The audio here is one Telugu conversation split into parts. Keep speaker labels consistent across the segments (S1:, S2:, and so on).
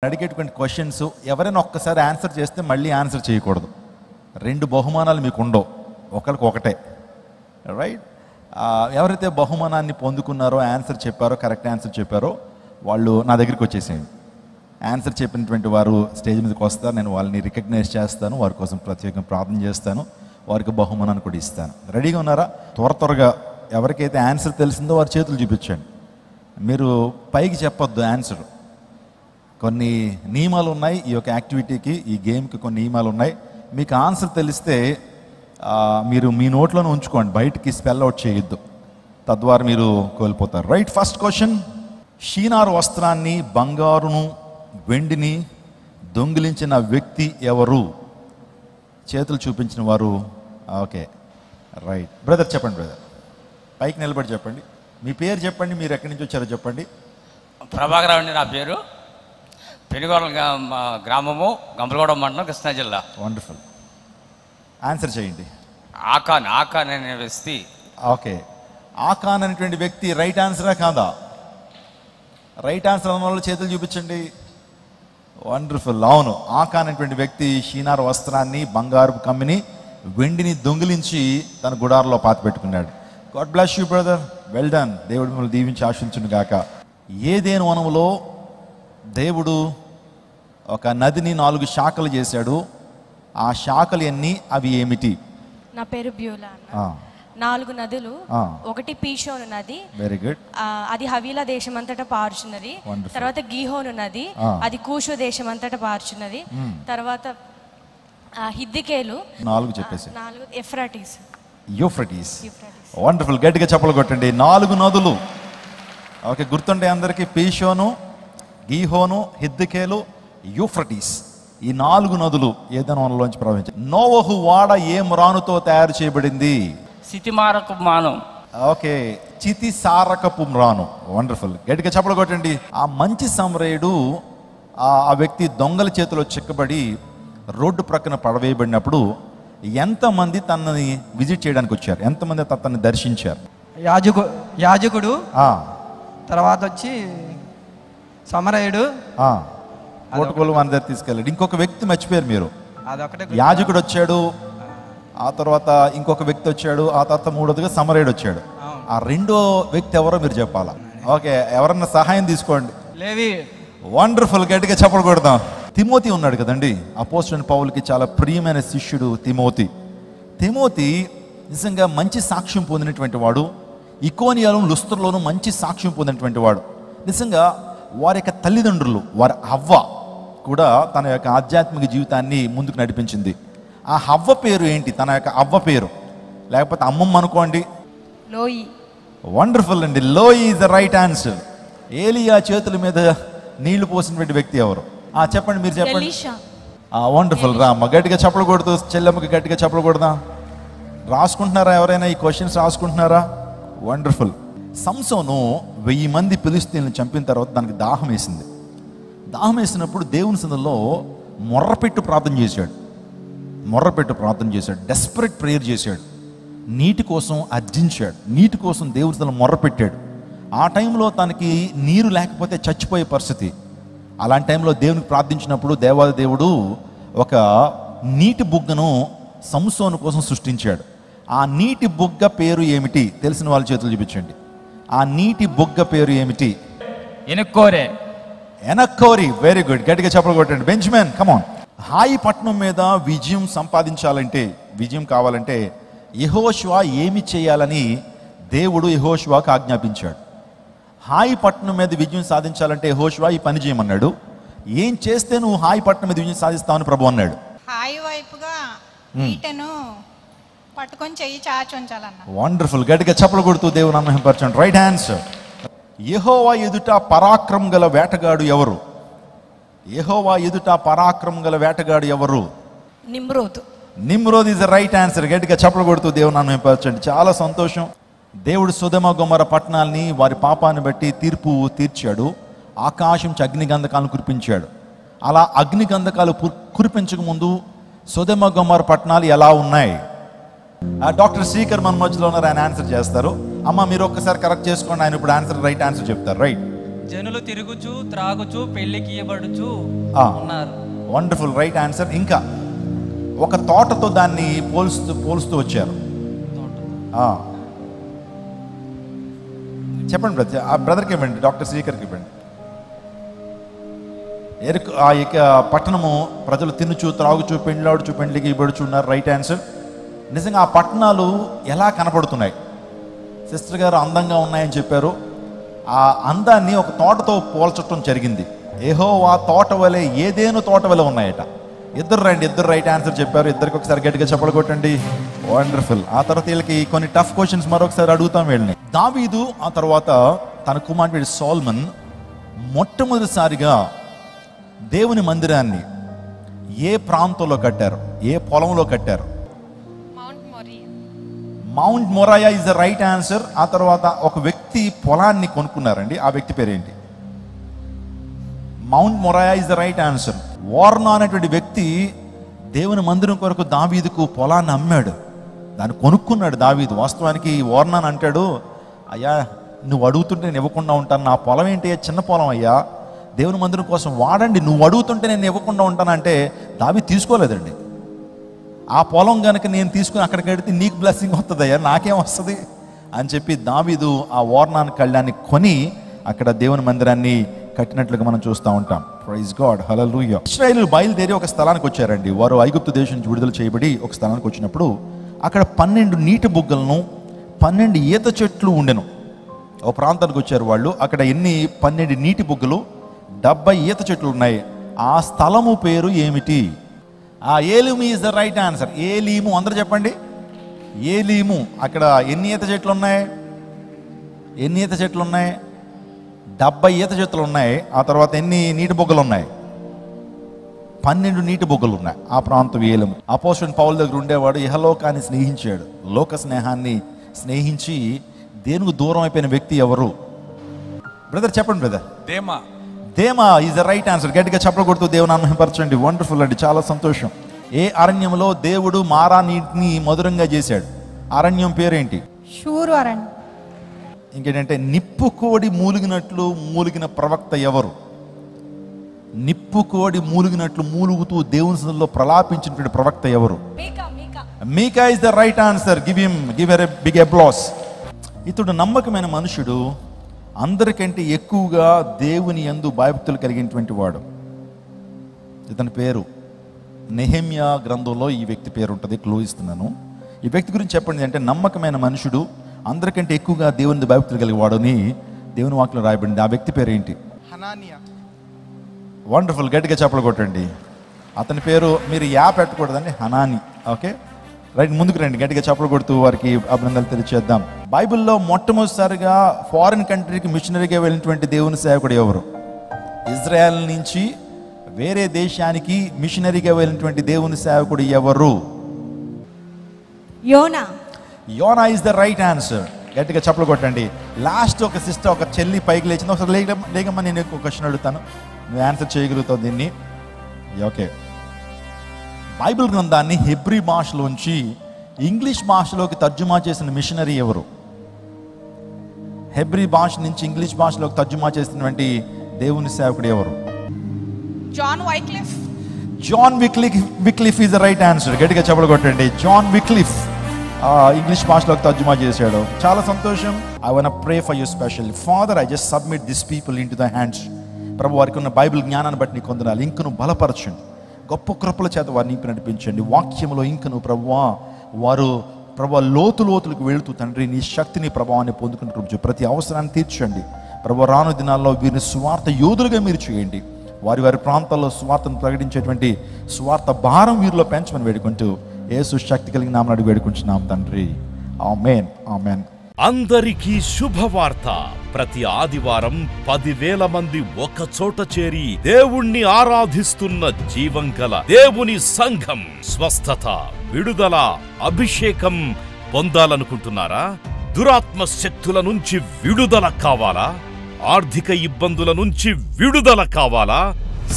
S1: అడిగేటువంటి క్వశ్చన్స్ ఎవరైనా ఒక్కసారి ఆన్సర్ చేస్తే మళ్ళీ ఆన్సర్ చేయకూడదు. 2 బహుమానాలు మీకు ఉండవు, ఒకరికి ఒకటే. రైట్? ఎవరైతే బహుమానాన్ని పొందుకున్నారో, ఆన్సర్ చెప్పారో, కరెక్ట్ ఆన్సర్ చెప్పారో వాళ్ళు నా దగ్గరికి వచ్చేసేయండి. ఆన్సర్ చెప్పినటువంటి వారు స్టేజ్ మీదకి వస్తారు, నేను వాళ్ళని రికగ్నైజ్ చేస్తాను, వారి కోసం ప్రత్యేకంగా ప్రార్థన చేస్తాను, వారికి బహుమానాన్ని కూడా ఇస్తాను. రెడీగా ఉన్నారా? త్వరగా ఎవరికైతే ఆన్సర్ తెలిసిందో వారి చేతులు చూపించండి. మీరు పైకి చెప్పొద్దు ఆన్సర్. కొన్ని నియమాలు ఉన్నాయి ఈ యొక్క యాక్టివిటీకి, ఈ గేమ్కి కొన్ని నియమాలు ఉన్నాయి. మీకు ఆన్సర్ తెలిస్తే మీరు మీ నోట్లోనే ఉంచుకోండి, బయటికి స్పెల్ అవుట్ చేయొద్దు, తద్వారా మీరు కోల్పోతారు. రైట్? ఫస్ట్ క్వశ్చన్, షీనారు వస్త్రాన్ని, బంగారును, వెండిని దొంగిలించిన వ్యక్తి ఎవరు? చేతులు చూపించిన వారు. Okay, right. బ్రదర్ చెప్పండి, బ్రదర్ పైకి నిలబడి చెప్పండి, మీ పేరు చెప్పండి, మీరు ఎక్కడి నుంచి వచ్చారో చెప్పండి.
S2: ప్రభాకర్ అండి నా పేరు. పెనుగోళం గ్రామము, గంపలగూడ మండలం, కృష్ణా జిల్లా.
S1: వండర్ఫుల్. ఆన్సర్ చేయండి.
S2: ఆకాన్ అనే వ్యక్తి.
S1: ఓకే, ఆకాన్ అనేటువంటి వ్యక్తి రైట్ ఆన్సరా కాదా? రైట్ ఆన్సర్ అన్న వాళ్ళు చేతులు చూపించండి. వండర్ఫుల్. అవును, ఆకాన్ అనేటువంటి వ్యక్తి షీనార్ వస్త్రాన్ని, బంగారు కమ్మిని, వెండిని దొంగిలించి తన గుడారంలో పాతి పెట్టుకున్నాడు. God bless you brother, well done. దేవుడు మిమ్మల్ని దీవించి ఆశీర్వదించును గాక. ఏదెను వనములో దేవుడు ఒక నదిని 4 శాఖలు చేశాడు. ఆ శాఖలు ఎన్ని, అవి ఏమిటి?
S3: నా పేరు బ్యూలా. 4 నదులు. ఒకటి పీషోను నది.
S1: Very good.
S3: అది హవీలా దేశం అంతటా పారుచున్నది. తర్వాత గీహోను నది, అది కూషు దేశం అంతటా పారుచున్నది. తర్వాత హిద్దికేలు.
S1: 4 చెప్పేసి.
S3: 4 ఎఫ్రాటీస్.
S1: యూఫ్రటీస్. వండర్ఫుల్. గట్టిగా చప్పలు కొట్టండి. 4 నదులు. ఓకే, గుర్తుండే అందరికీ. పీషోను, గీహోను, హిద్దికేలు, యూఫ్రటీస్. ఈ 4 నదులు ఏదైనా వనలోంచి ప్రవహించాయి. నోవహు వాడ ఏ మ్రానుతో తయారు చేయబడింది?
S2: సితిమారకపు మ్రాను.
S1: ఓకే, చితిసారకపు మ్రాను. వండర్ఫుల్. గట్టిగా చప్పలు కొట్టండి. ఆ మంచి సమరయుడు ఆ వ్యక్తి దొంగల చేతిలో చిక్కబడి రోడ్డు ప్రక్కన పడవేయబడినప్పుడు ఎంతమంది తనని విజిట్ చేయడానికి వచ్చారు? ఎంతమంది తనని దర్శించారు?
S4: యాజకుడు, తర్వాత వచ్చి సమరయుడు,
S1: కోటుకోలు మన దగ్గర తీసుకెళ్ళాడు. ఇంకొక వ్యక్తి మర్చిపోయారు మీరు. యాజకుడు వచ్చాడు, ఆ తర్వాత ఇంకొక వ్యక్తి వచ్చాడు, ఆ తర్వాత 3వదిగా సమరయుడు వచ్చాడు. ఆ 2వ వ్యక్తి ఎవరో మీరు చెప్పాలా? ఓకే, ఎవరన్నా సహాయం తీసుకోండి.
S4: లేవి.
S1: వండర్ఫుల్. గట్టిగా చెప్పలు కొడదాం. తిమోతి ఉన్నాడు కదండి, అపోస్తలుడైన పౌలుకి చాలా ప్రియమైన శిష్యుడు తిమోతి. తిమోతి నిజంగా మంచి సాక్ష్యం పొందినటువంటి వాడు. ఇకోనియాలో, లుస్త్రలోనూ మంచి సాక్ష్యం పొందినటువంటి వాడు. నిజంగా వారి యొక్క తల్లిదండ్రులు, వారి హవ్వ కూడా తన యొక్క ఆధ్యాత్మిక జీవితాన్ని ముందుకు నడిపించింది. ఆ హవ్వ పేరు ఏంటి? తన యొక్క అవ్వ పేరు, లేకపోతే అమ్మమ్మ అనుకోండి,
S3: లోయి.
S1: వండర్ఫుల్ అండి, లోయి ఈజ్ ద రైట్ ఆన్సర్. ఏలియా చేతుల మీద నీళ్లు పోసినటువంటి వ్యక్తి ఎవరు? చెప్పండి, మీరు చెప్పండి. వండర్ఫుల్. రామ్మ, గట్టిగా చప్పలు కొడుతూ చెల్లెమ్మకి గట్టిగా చప్పలు కొడదాం. రాసుకుంటున్నారా? ఎవరైనా ఈ క్వశ్చన్స్ రాసుకుంటున్నారా? వండర్ఫుల్. సంసోను 1000 మంది ఫిలిష్తీయులను చంపిన తర్వాత దానికి దాహం వేసింది. దాహం వేసినప్పుడు దేవుని సన్నిధిలో మొర్రపెట్టు ప్రార్థన చేశాడు. డెస్పరేట్ ప్రేయర్ చేశాడు. నీటి కోసం అర్జించాడు, నీటి కోసం దేవుని సన్నిధిలో మొర్రపెట్టాడు. ఆ టైంలో తనకి నీరు లేకపోతే చచ్చిపోయే పరిస్థితి. అలాంటి టైంలో దేవునికి ప్రార్థించినప్పుడు దేవాది దేవుడు ఒక నీటి బుగ్గను సంసోను కోసం సృష్టించాడు. ఆ నీటి బుగ్గ పేరు ఏమిటి? తెలిసిన వాళ్ళ చేతులు చూపించండి. ఆ నీటి బుగ్గ పేరు ఏమిటి? ఎనక్కోరి. Very good. గట్టిగా చెప్పలు కొట్టండి. బెంజ్మెన్, కమాన్. హాయి పట్టణం మీద విజయం సంపాదించాలంటే, విజయం కావాలంటే యెహోషువ ఏమి చేయాలని దేవుడు యెహోషువకు ఆజ్ఞాపించాడు. హాయి పట్టణం మీద విజయం సాధించాలంటే యెహోషువ ఈ పని చేయమన్నాడు. ఏం చేస్తే నువ్వు హాయి పట్టణం మీద విజయం సాధిస్తావని ప్రభు అన్నాడు?
S5: హాయి వైపుగా ఈటెను పట్టుకొని చెయ్యి చాచి ఉంచాలన్న.
S1: వండర్ఫుల్. గట్టిగా చప్పలు కొడుతూ దేవుని మహిమపరచండి. Right answer. యెహోవా ఎదుట పరాక్రమం గల వేటగాడు ఎవరు? యెహోవా ఎదుట పరాక్రమం గల వేటగాడు ఎవరు?
S3: Nimrod.
S1: Nimrod is the right answer. గట్టిగా చప్పలు కొడుతూ దేవుని మహిమపరచండి. చాలా సంతోషం. దేవుడు సొదొమ గొమొర్రా పట్టణాలని వారి పాపాన్ని బట్టి తీర్పు తీర్చాడు. ఆకాశం నుంచి అగ్నిగంధకాలను కురిపించాడు. అలా అగ్నిగంధకాలు కురిపించక ముందు సొదొమ గొమొర్రా పట్టణాలు ఎలా ఉన్నాయి? డాక్టర్ శ్రీకర్ మన మధ్యలో ఉన్నారు, ఆయన ఆన్సర్ చేస్తారు. అమ్మ, మీరు ఒక్కసారి కరెక్ట్ చేసుకోండి, ఆయన ఇప్పుడు రైట్ ఆన్సర్ చెప్తారు. రైట్?
S6: జనులు తిరుగుచు త్రాగుచు పెళ్లికి ఇవ్వబడుచు ఉన్నారు.
S1: Wonderful, right answer. ఇంకా ఒక తోటతో దాన్ని పోలుస్తూ వచ్చారు. చెప్పండి బ్రదర్, ఆ బ్రదర్కి ఇవ్వండి, డాక్టర్ శ్రీకర్కి ఇవ్వండి. ఆ యొక్క పట్టణము ప్రజలు తినుచు త్రాగుచు పెండ్లాడుచు పెండ్లికి ఇవ్వడుచున్నారు. Right answer. నిజంగా ఆ పట్టణాలు ఎలా కనపడుతున్నాయి? సిస్టర్ గారు అందంగా ఉన్నాయని చెప్పారు. ఆ అందాన్ని ఒక తోటతో పోల్చడం జరిగింది. యెహోవా తోట వలె, ఏదేను తోట వలె ఉన్నాయట. ఇద్దరు రైట్ ఆన్సర్ చెప్పారు. ఇద్దరికి ఒకసారి గట్టిగా చప్పలు కొట్టండి. వండర్ఫుల్. ఆ తర్వాత వీళ్ళకి కొన్ని టఫ్ క్వశ్చన్స్ మరొకసారి అడుగుతాం వీళ్ళని. దావీదు ఆ తర్వాత తన కుమారుడు సోల్మన్ మొట్టమొదటిసారిగా దేవుని మందిరాన్ని ఏ ప్రాంతంలో కట్టారు? ఏ పొలంలో కట్టారు? Mount Moriah is the right answer. ఆ తర్వాత ఒక వ్యక్తి పొలాన్ని కొనుక్కున్నారండి. ఆ వ్యక్తి పేరేంటి? Mount Moriah is the right answer. Ornan అనేటువంటి వ్యక్తి దేవుని మందిరం కొరకు దావీదుకు పొలాన్ని అమ్మాడు, దాన్ని కొనుక్కున్నాడు దావీదు. వాస్తవానికి ఓర్నా అంటాడు, అయ్యా నువ్వు అడుగుతుంటే నేను ఇవ్వకుండా ఉంటాను, నా పొలం ఏంటి, చిన్న పొలం అయ్యా, దేవుని మందిరం కోసం వాడండి, నువ్వు అడుగుతుంటే నేను ఇవ్వకుండా ఉంటానంటే దావీదు తీసుకోలేదండి. ఆ పొలం కనుక నేను తీసుకుని అక్కడికి వెడితే నీకు బ్లెస్సింగ్ వస్తుంది అయ్యా, నాకేం వస్తుంది అని చెప్పి దావీదు ఆ ఓర్నాన్ కళ్యాణాన్ని కొని అక్కడ దేవుని మందిరాన్ని కట్టినట్లుగా మనం చూస్తూ ఉంటాం. ప్రైజ్ గాడ్, హల్లెలూయా. ఇశ్రాయేలీయులు బయలుదేరి ఒక స్థలానికి వచ్చారండి. వారు ఐగుప్తు దేశం నుంచి విడుదల చేయబడి ఒక స్థలానికి వచ్చినప్పుడు అక్కడ 12 నీటి బుగ్గలను 12 ఈత చెట్లు ఉండెను. ఒక ప్రాంతానికి వచ్చారు వాళ్ళు. అక్కడ 12 నీటి బుగ్గలు 70 ఈత చెట్లు ఉన్నాయి. ఆ స్థలము పేరు ఏమిటి? ఏలీము ఈజ్ ద రైట్ ఆన్సర్. ఏలీము, అందరూ చెప్పండి. ఏలీము. అక్కడ ఎన్ని ఈత చెట్లు ఉన్నాయి? 70 ఈత చెట్లు ఉన్నాయి. ఆ తర్వాత ఎన్ని నీటి బొగ్గలు ఉన్నాయి? 12 నీటి బొగ్గలు ఉన్నాయి. ఆ ప్రాంతం ఏలీము. అపోస్తలుడైన పౌలు దగ్గర ఉండేవాడు. ఇహలోకాన్ని స్నేహించాడు. లోక స్నేహాన్ని స్నేహించి దేనికి దూరం అయిపోయిన వ్యక్తి ఎవరు? బ్రదర్ చెప్పండి brother. Demas is the right answer. గట్టిగా చప్పలు కొడుతూ దేవుని మహిమపరచండి. వండర్ఫుల్ అండి, చాలా సంతోషం. ఏ అరణ్యంలో దేవుడు మారా నీటిని మధురంగా చేశాడు? అరణ్యం పేరేంటి?
S5: షూరు అరణ్యం.
S1: ఇంకేంటంటే నిప్పు కోడి మూలిగినట్లు మూలిగిన ప్రవక్త ఎవరు? నిప్పు కోడి మూలిగినట్లు మూలుగుతూ దేవుని సన్నిధిలో ప్రలాపించినటువంటి ప్రవక్త ఎవరు? Micah is the right answer. Give her a big applause. ఇతడు నమ్మకమైన మనుషుడు, అందరికంటే ఎక్కువగా దేవుని యందు భయభక్తులు కలిగినటువంటి వాడు. ఇతని పేరు నెహెమ్యా గ్రంథంలో ఈ వ్యక్తి పేరు ఉంటుంది. క్లూ ఇస్తున్నాను. ఈ వ్యక్తి గురించి చెప్పండి అంటే నమ్మకమైన మనుషుడు, అందరికంటే ఎక్కువగా దేవుని భయభక్తులు కలిగేవాడు అని దేవుని వాక్యంలో రాయబడింది. ఆ వ్యక్తి పేరు ఏంటి?
S4: హనానియా.
S1: వండర్ఫుల్, గట్టిగా చప్పలు కొట్టండి. అతని పేరు మీరు పెట్టకూడదండి, హనాని. ఓకే రైట్, ముందుకు రండి. గట్టిగా చప్పలు కొడుతూ వారికి అభినందనలు తెలియచేద్దాం. బైబిల్లో మొట్టమొదటిసారిగా ఫారిన్ కంట్రీకి మిషనరీగా వెళ్ళినటువంటి దేవుని సేవకుడు ఎవరు? ఇజ్రాయెల్ నుంచి వేరే దేశానికి మిషనరీగా వెళ్ళినటువంటి దేవుని సేవకుడు ఎవరు? యోనా ఇస్ ద రైట్ ఆన్సర్. గట్టిగా చప్పలు కొట్టండి. లాస్ట్ ఒక సిస్టర్, ఒక చెల్లి పైకి లేచింది. ఒకసారి లేకమ్మా, నేను ఒక క్వశ్చన్ అడుగుతాను, నువ్వు ఆన్సర్ చేయగలుగుతావు దీన్ని. ఓకే, బైబిల్ గ్రంథాన్ని హెబ్రీ భాషలోంచి ఇంగ్లీష్ భాషలోకి తర్జుమా చేసిన మిషనరీ ఎవరు? హెబ్రీ భాష నుంచి ఇంగ్లీష్ భాషలోకి తర్జుమా చేసినటువంటి దేవుని సేవకుడు ఎవరు?
S5: John Wycliffe.
S1: John Wycliffe is the right answer. గట్టిగా చప్పలు కొట్టండి. జాన్ విక్లిఫ్ ఇంగ్లీష్ భాషలోకి తర్జుమా చేశాడు. చాలా సంతోషం. I want pray for you specially. Father, I just submit this people into the hands. ప్రభు, వారికి ఉన్న బైబిల్ జ్ఞానాన్ని బట్టి నీకు వందనాలు. ఇంకను బలపరచండి, గొప్ప కృపల చేత వారిని నింపి నడిపించండి. వాక్యంలో ఇంకను ప్రభువా వారు ప్రభు లోతులకు వెళుతూ తండ్రి నీ శక్తిని ప్రభావాన్ని పొందుకుంటూ ప్రతి అవసరాన్ని తీర్చండి ప్రభు. రాను దినాల్లో వీరిని స్వార్థ యోధులుగా మీరు చేయండి. వారి వారి ప్రాంతాల్లో స్వార్థను ప్రకటించేటువంటి స్వార్థ భారం వీరిలో పెంచమని వేడుకుంటూ యేసు శక్తి కలిగిన నామమున అడిగి వేడుకుంటున్నాం తండ్రి. ఆమేన్, ఆమేన్.
S7: అందరికీ శుభవార్త. ప్రతి ఆదివారం 10,000 మంది ఒక చోట చేరి దేవుణ్ణి ఆరాధిస్తున్న జీవం గల దేవుని సంఘం. స్వస్థత, విడుదల, అభిషేకం పొందాలనుకుంటున్నారా? దురాత్మ శక్తుల నుంచి విడుదల కావాలా? ఆర్థిక ఇబ్బందుల నుంచి విడుదల కావాలా?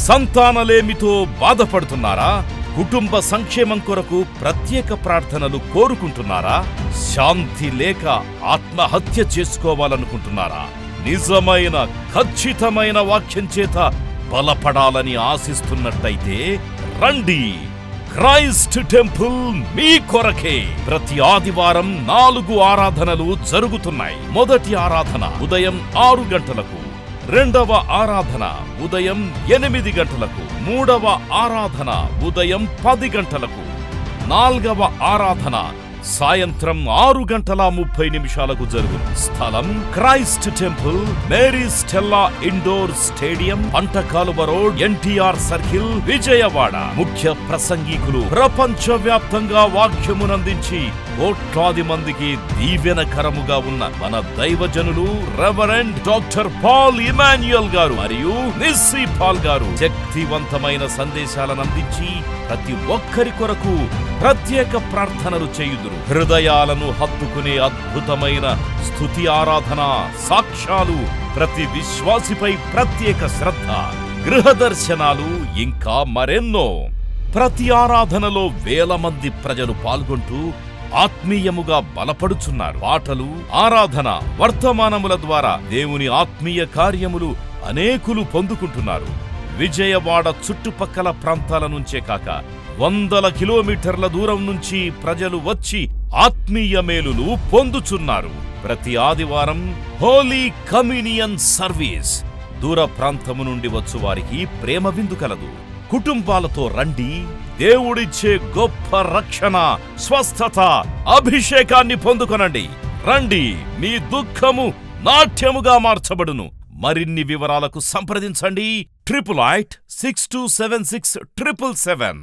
S7: సంతానలేమితో బాధపడుతున్నారా? కుటుంబ సంక్షేమం కొరకు ప్రత్యేక ప్రార్థనలు కోరుకుంటున్నారా? శాంతి లేక ఆత్మహత్య చేసుకోవాలనుకుంటున్నారా? నిజమైన ఖచ్చితమైన వాక్యం చేత బలపడాలని ఆశిస్తున్నట్టయితే రండి. క్రైస్ట్ టెంపుల్ మీ కొరకే. ప్రతి ఆదివారం 4 ఆరాధనలు జరుగుతున్నాయి. మొదటి ఆరాధన ఉదయం 6 గంటలకు, రెండవ ఆరాధన ఉదయం 8 గంటలకు, మూడవ ఆరాధన ఉదయం 10 గంటలకు, నాల్గవ ఆరాధన సాయంత్రం 6:30 జరుగును. స్థలం Christ temple, Mary Stella indoor stadium, Pantakaluva road, NTR circle, Vijayawada. ముఖ్య ప్రసంగికులు ప్రపంచవ్యాప్తంగా వాక్యమునందించి కోట్లాది మందికి దీవెనకరముగా ఉన్న మన దైవజనులు రెవరెండ్ డాక్టర్ పాల్ ఇమాన్యుయల్ గారు మరియు నిస్సీ పాల్ గారు శక్తివంతమైన సందేశాలను అందించి ప్రతి ఒక్కరి కొరకు ప్రత్యేక ప్రార్థనలు చేయుదురు. హృదయాలను హత్తుకునే అద్భుతమైన స్తుతి ఆరాధన సాక్ష్యాలు, ప్రతి విశ్వాసిపై ప్రత్యేక శ్రద్ధ, గృహ దర్శనాలు, ఇంకా మరెన్నో. ప్రతి ఆరాధనలో వేల మంది ప్రజలు పాల్గొంటూ ఆత్మీయముగా బలపడుచున్నారు. పాటలు, ఆరాధన, వర్తమానముల ద్వారా దేవుని ఆత్మీయ కార్యములు అనేకులు పొందుకుంటున్నారు. విజయవాడ చుట్టుపక్కల ప్రాంతాల నుంచే కాక 100 కిలోమీటర్ల దూరం నుంచి ప్రజలు వచ్చి ఆత్మీయ మేలులు పొందుచున్నారు. ప్రతి ఆదివారం హోలీ కమ్యూనియన్ సర్వీస్. దూర ప్రాంతము నుండి వచ్చు వారికి ప్రేమ విందు కలదు. కుటుంబాలతో రండి. దేవుడిచ్చే గొప్ప రక్షణ, స్వస్థత, అభిషేకాన్ని పొందుకొనండి. రండి, మీ దుఃఖము నాట్యముగా మార్చబడును. మరిన్ని వివరాలకు సంప్రదించండి 88 6276 777.